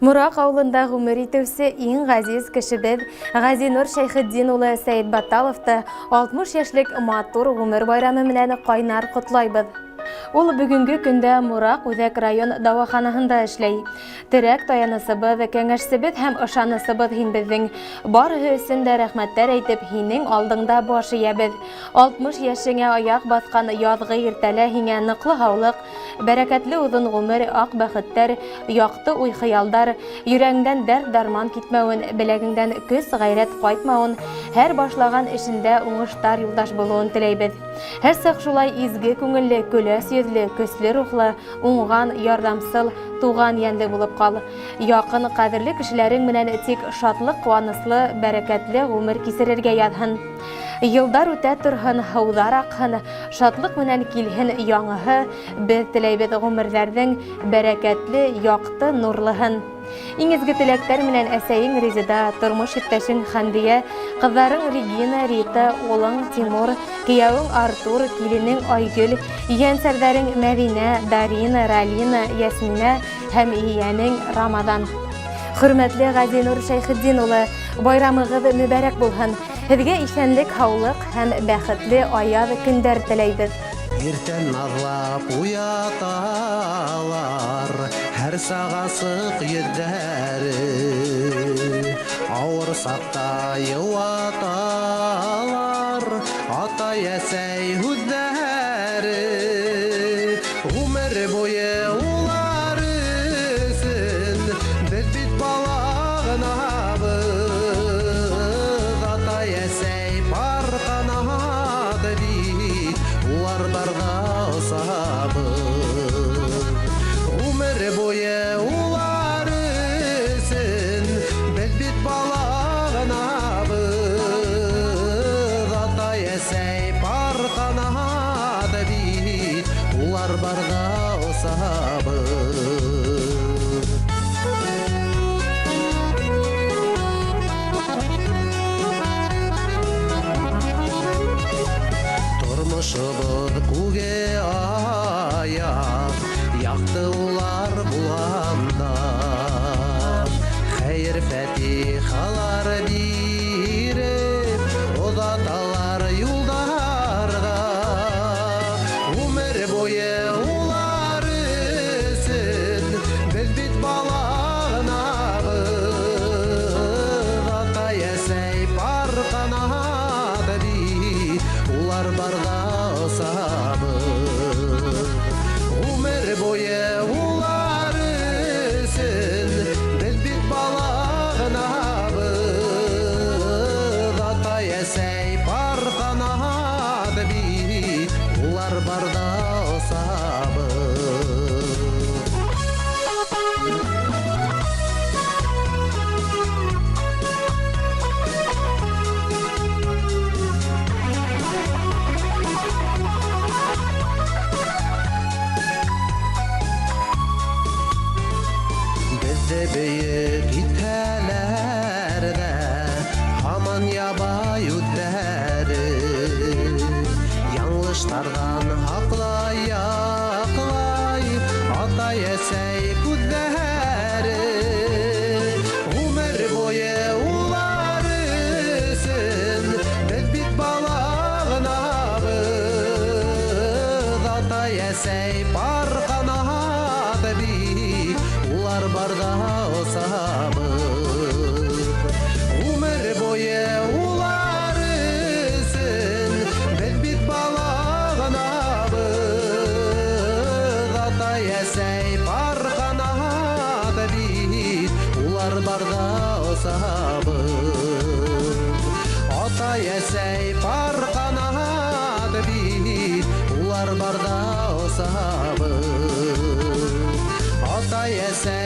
Мурак ауылында ғұмыр итеусе ең ғазиз кішібіз Ғазинур Шайхиддин улы Сәйд Батталовты 60 яшьлек матур ғұмыр байрамы менән кайнар котлайбыз. Ул бүгінгі күндә Мурак Үзәк район дауаханаһында эшләй. Терәк таянысыбыз, кәңәшсебез һәм ышанысыбыз һин безнең. Барыһы өсөн дә рәхмәттәр әйтеп, һинең алдыңда баш иябез. 60 яшеңә аяк баскан язгы иртәлә һиңә ныклы һаулык, бәрәкәтле узын ғүмер, ак бәхеттәр, якты уй-хыялдар, йөрәгеңдән дәрт дарман китмәвен, беләгеңдән көс гайрәт кайтмавын, һәр башлаган эшендә уңыштар юлдаш булуын теләйбез. Һәр сак шулай изге күңелле, көләс йөзле, көсле рухлы, уңган, ярдәмсыл, туган йәнле булып кал. Якын, кадерле кешеләрең менән тик шатлык, куанычлы, бәрәкәтле гомер кисерергә язһын. Йылдар үтә торһын, һыуҙар аҡһын, шатлык менән килһен яңыһы, без теләйбеҙ ғүмерҙәрҙең бәрәкәтле, яҡты, нурлыһын. Иң изге теләктәр менән әсәйең Резида, тормош иптәшең Хәндиә, ҡыҙҙарың Регина, Рита, улың Тимур, кейәүең Артур, киленең Айгөл, ейәнсәрҙәрең Мәҙинә, Дарина, Ралина, Ясмина һәм ейәнең Рамадан. Хөрмәтле Ғазинур Шәйхиддин улы, байрамығыҙ мөбәрәк булһын. Һеҙгә ишәнлек, һаулык һәм бәхетле аяҙ көндәр теләйбеҙ. Иртән наҙлап уяталар, һәр сағасыҡ йөҙҙәре, ауыр саҡта йыуаталар, ата-әсәй һүҙҙәре. Ғүмер буйы улар өсөн беҙ бит бала ғынабыҙ, ата-әсәй бар ҡанаты бит, улар барҙа осабыҙ. Ғүмер буйы улар өсөн беҙ бит бала ғынабыҙ, ата-әсәй бар ҡанаты бит, улар барҙа осабыҙ. Тормошобоҙ күге аяҡ, яҡты улар булғанда, хәйер фәтихалар биреп, оҙаталар юлдарға. Ғүмер буйы улар өсөн беҙ бит бала ғынабыҙ, ата-әсәй бар ҡанаты бит, улар барҙа осабыҙ. Ғүмер буйы улар өсөн беҙ бит бала ғынабыҙ, ата-әсәй бар ҡанаты бит, улар барҙа осабыҙ. Беҙҙе бейек итһәләр ҙә, һаман ябай үҙҙәре, яңылыштарҙан һаҡлай, яҡлай, ата-әсәй күҙҙәре. Ғүмер буйы улар өсөн беҙ бит бала ғынабыҙ, ата-әсәй бар ҡанаты бит, улар барҙа осабыҙ. Ғүмер буйы улар өсөн беҙ бит бала ғынабыҙ, ата-әсәй бар ҡанаты бит, улар барҙа осабыҙ. Ата-әсәй бар ҡанаты бит, улар барҙа осабыҙ. Ата-әсәй